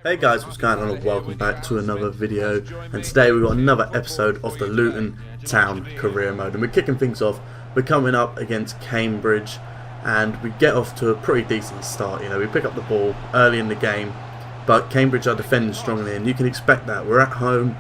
Hey guys, what's going on and welcome back to another video, and today we've got another episode of the Luton Town career mode, and we're kicking things off. We're coming up against Cambridge and we get off to a pretty decent start. We pick up the ball early in the game, but Cambridge are defending strongly and you can expect that. We're at home,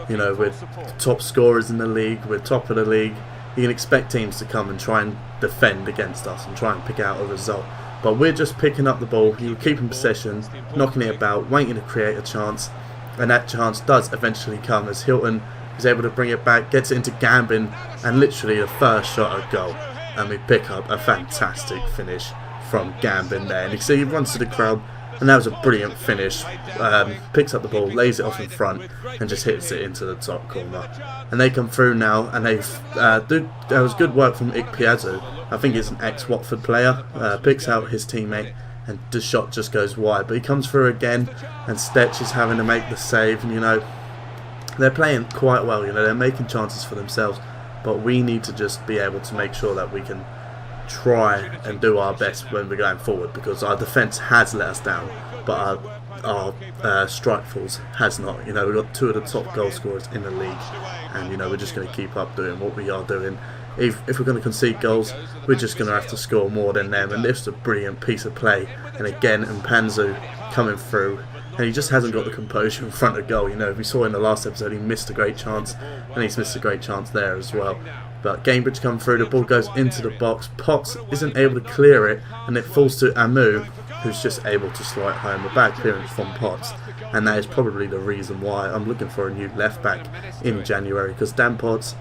we're the top scorers in the league, we're top of the league. You can expect teams to come and try and defend against us and try and pick out a result. But we're just picking up the ball, keeping possession, knocking it about, waiting to create a chance, and that chance does eventually come as Hilton is able to bring it back, gets it into Gambin, and literally the first shot a goal. And we pick up a fantastic finish from Gambin there. And you see he runs to the crowd, and that was a brilliant finish. Picks up the ball, lays it off in front, and just hits it into the top corner. And they come through now, and there was good work from Piazza. I think he's an ex-Watford player. Picks out his teammate, and the shot just goes wide. But he comes through again, and Stetch is having to make the save. And they're playing quite well. They're making chances for themselves. But we need to just be able to make sure that we can try and do our best when we're going forward, because our defence has let us down, but our strike force has not. We've got two of the top goal scorers in the league, and we're just going to keep up doing what we are doing. If we're going to concede goals, we're just going to have to score more than them, and this is a brilliant piece of play. And again, Mpanzu coming through, and he just hasn't got the composure in front of goal. We saw in the last episode he missed a great chance, and he's missed a great chance there as well. But Cambridge come through, the ball goes into the box, Potts isn't able to clear it, and it falls to Amu, who's just able to slide home. A bad clearance from Potts, and that is probably the reason why I'm looking for a new left back in January, because Dan Potts,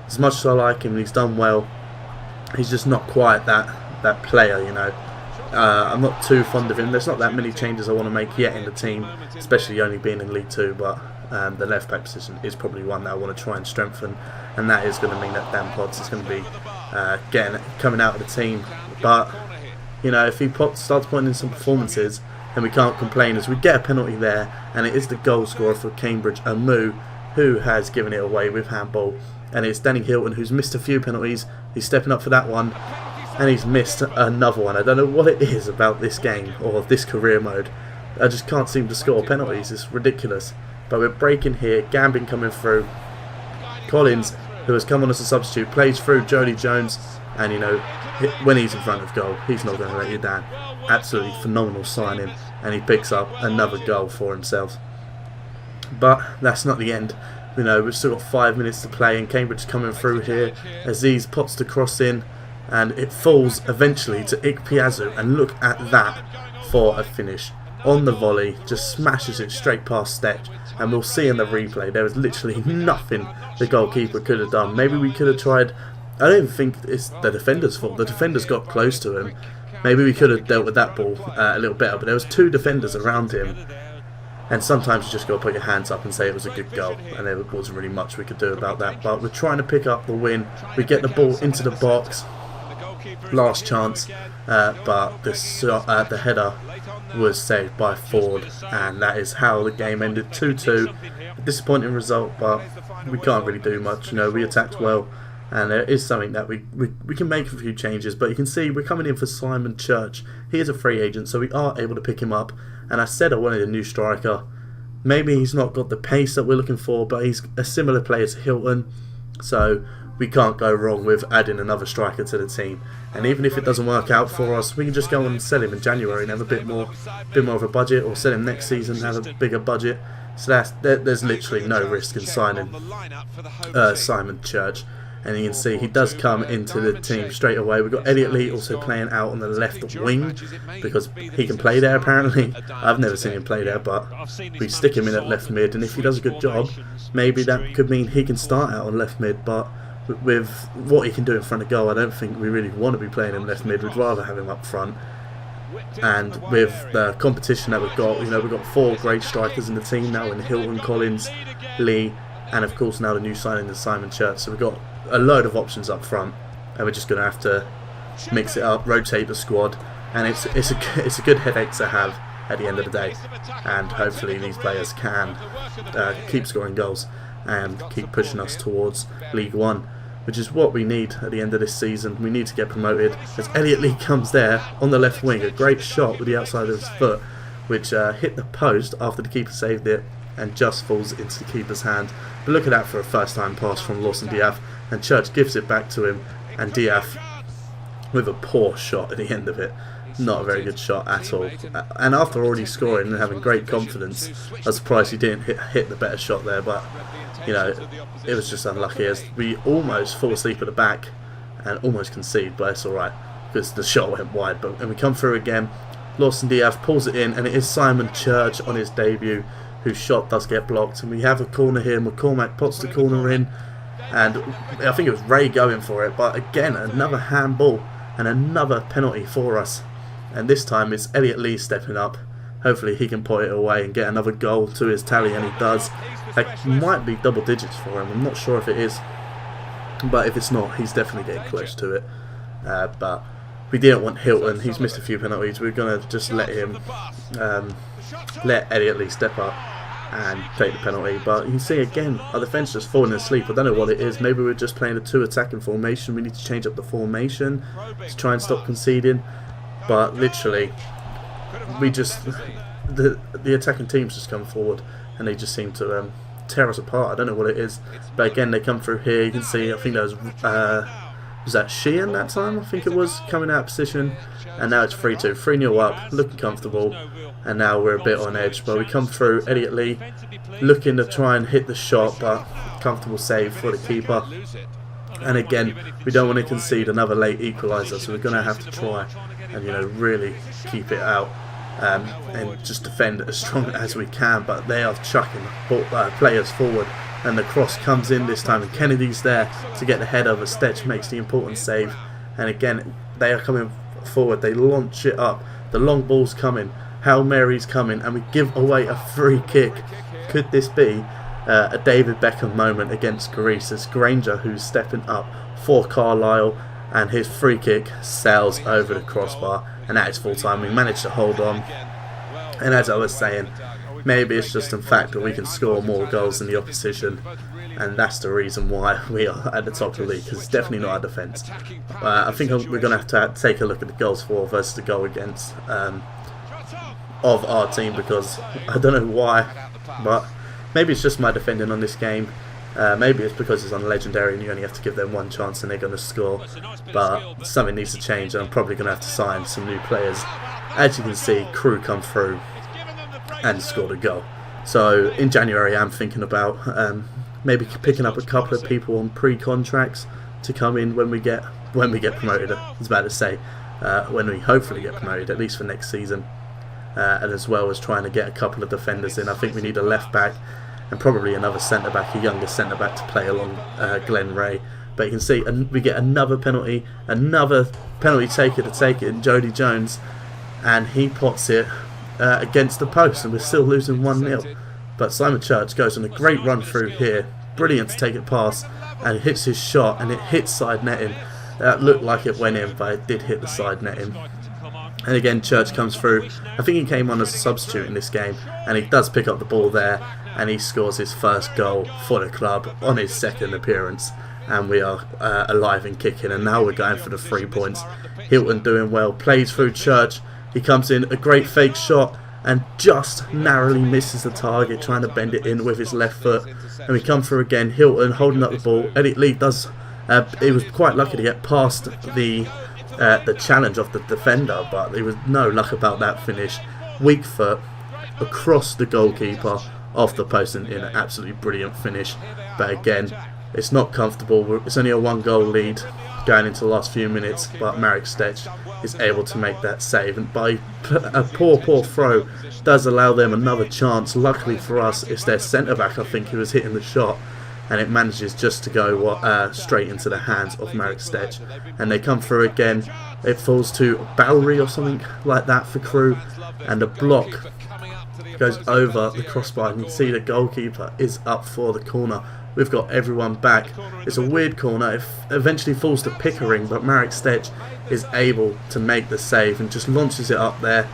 as much as I like him and he's done well, he's just not quite that player. I'm not too fond of him. There's not that many changes I want to make yet in the team, especially only being in League 2, but the left back position is probably one that I want to try and strengthen, and that is going to mean that Dan Potts is going to be coming out of the team. But if he starts putting in some performances, then we can't complain, as we get a penalty there, and it is the goal scorer for Cambridge, Amu, who has given it away with handball. And it's Danny Hilton who's missed a few penalties. He's stepping up for that one, and he's missed another one. I don't know what it is about this game or this career mode. I just can't seem to score penalties. It's ridiculous. But we're breaking here. Gambin coming through. Collins, who has come on as a substitute, plays through Jody Jones, and when he's in front of goal, he's not going to let you down. Absolutely phenomenal signing, and he picks up another goal for himself. But that's not the end. We've still got 5 minutes to play, and Cambridge coming through here. Aziz pots the cross in, and it falls eventually to Piazza, and look at that for a finish. On the volley, just smashes it straight past Stetch, and we'll see in the replay, there was literally nothing the goalkeeper could have done. Maybe we could have tried. I don't even think it's the defender's fault. The defenders got close to him. Maybe we could have dealt with that ball a little better, but there was two defenders around him. And sometimes you just got to put your hands up and say it was a good goal, and there wasn't really much we could do about that. But we're trying to pick up the win. We get the ball into the box, last chance, but the header was saved by Ford, and that is how the game ended. 2-2. A disappointing result, but we can't really do much. We attacked well, and there is something that we can make a few changes. But you can see we're coming in for Simon Church. He is a free agent, so we are able to pick him up. And I said I wanted a new striker. Maybe he's not got the pace that we're looking for, but he's a similar player to Hilton, so we can't go wrong with adding another striker to the team. And even if it doesn't work out for us, we can just go and sell him in January and have a bit more of a budget, or sell him next season and have a bigger budget. So there's literally no risk in signing Simon Church. And you can see he does come into the team straight away. We've got Elliot Lee also playing out on the left wing, because he can play there apparently. I've never seen him play there, but we stick him in at left mid, and if he does a good job, maybe that could mean he can start out on left mid. But with what he can do in front of goal, I don't think we really want to be playing him left mid. We'd rather have him up front. And with the competition that we've got, we've got 4 great strikers in the team now, in Hilton, Collins, Lee, and of course now the new signing is Simon Church. So we've got a load of options up front, and we're just going to have to mix it up, rotate the squad, and it's a good headache to have at the end of the day. And hopefully these players can keep scoring goals and keep pushing us towards League 1, which is what we need at the end of this season. We need to get promoted, as Elliot Lee comes there on the left wing, a great shot with the outside of his foot, which hit the post after the keeper saved it and just falls into the keeper's hand. But look at that for a first time pass from Lawson Diaf, and Church gives it back to him, and Diaf with a poor shot at the end of it. Not a very good shot at all. And after already scoring and having great confidence, I was surprised he didn't hit the better shot there, but you know, it was just unlucky as we almost fall asleep at the back and almost concede, but it's alright because the shot went wide. And we come through again. Lawson Diaf pulls it in, and it is Simon Church on his debut whose shot does get blocked, and we have a corner here. McCormack puts the corner in, and I think it was Ray going for it, but again another handball and another penalty for us, and this time it's Elliot Lee stepping up. Hopefully he can put it away and get another goal to his tally, and he does. That might be double digits for him, I'm not sure if it is, but if it's not, he's definitely getting close to it. But we didn't want Hilton, he's missed a few penalties. We're going to just let him, let Elliot Lee step up and take the penalty. But you can see again, our defence just falling asleep. I don't know what it is. Maybe we're just playing a 2 attacking formation. We need to change up the formation to try and stop conceding. But literally, we just the attacking teams just come forward and they just seem to tear us apart. I don't know what it is. But again, they come through here. You can see, I think that was that Sheehan that time? I think it was, coming out of position. And now it's 3-2. 3-0 up, looking comfortable. And now we're a bit on edge. But we come through, Elliot Lee looking to try and hit the shot, but comfortable save for the keeper. And again, we don't want to concede another late equaliser, so we're going to have to try and, you know, really keep it out and just defend as strong as we can. But they are chucking players forward, and the cross comes in this time, and Kennedy's there to get the head over. Stetch makes the important save, and again they are coming forward. They launch it up. The long ball's coming. Hail Mary's coming, and we give away a free kick. Could this be a David Beckham moment against Greece? It's Granger who's stepping up for Carlisle, and his free kick sails over the crossbar, and that is full time. We managed to hold on, and as I was saying, maybe it's just in fact that we can score more goals than the opposition, and that's the reason why we are at the top of the league, because it's definitely not our defence. I think we're going to have to take a look at the goals for versus the goal against of our team, because I don't know why, but maybe it's just my defending on this game. Maybe it's because it's on Legendary and you only have to give them one chance and they're going to score, but something needs to change, and I'm probably going to have to sign some new players. As you can see, Crew come through and scored a goal. So in January I'm thinking about maybe picking up a couple of people on pre-contracts to come in when we get promoted. I was about to say when we hopefully get promoted, at least for next season. And as well as trying to get a couple of defenders in. I think we need a left back and probably another centre back, a younger centre back to play along Glenn Ray. But you can see we get another penalty taker to take it, and Jody Jones, and he pots it against the post, and we're still losing 1-0. But Simon Church goes on a great run through here, brilliant to take it past, and hits his shot, and it hits side netting. That looked like it went in, but it did hit the side netting. And again, Church comes through. I think he came on as a substitute in this game, and he does pick up the ball there, and he scores his first goal for the club on his second appearance. And we are alive and kicking, and now we're going for the 3 points. Hilton doing well, plays through Church. He comes in, a great fake shot, and just narrowly misses the target, trying to bend it in with his left foot. And we come through again, Hilton holding up the ball. Elliot Lee does, he was quite lucky to get past the challenge of the defender, but there was no luck about that finish. Weak foot across the goalkeeper off the post, and in an absolutely brilliant finish. But again, it's not comfortable. It's only a 1-goal lead going into the last few minutes, but Marek Stech is able to make that save, and by a poor throw does allow them another chance. Luckily for us, it's their centre back, I think, who was hitting the shot, and it manages just to go straight into the hands of Marek Stech. And they come through again. It falls to Bowery or something like that for Crew, and the block goes over the crossbar, and you can see the goalkeeper is up for the corner. We've got everyone back. It's a weird corner. It eventually falls to Pickering, but Marek Stech is able to make the save and just launches it up there.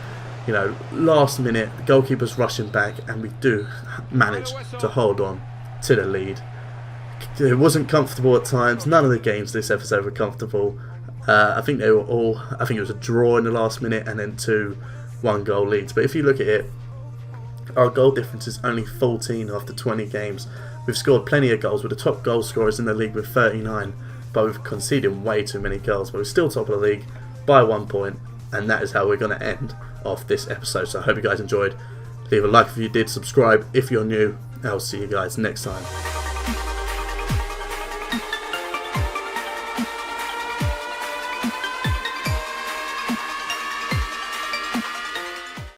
You know, last minute, the goalkeeper's rushing back, and we do manage to hold on to the lead. It wasn't comfortable at times. None of the games this episode were comfortable. I think they were all. I think it was a draw in the last minute, and then 2 1-goal leads. But if you look at it, our goal difference is only 14 after 20 games. We've scored plenty of goals. We're the top goal scorers in the league with 39, but we've conceded way too many goals. But we're still top of the league by 1 point, and that is how we're going to end off this episode. So I hope you guys enjoyed. Leave a like if you did, subscribe if you're new. I'll see you guys next time.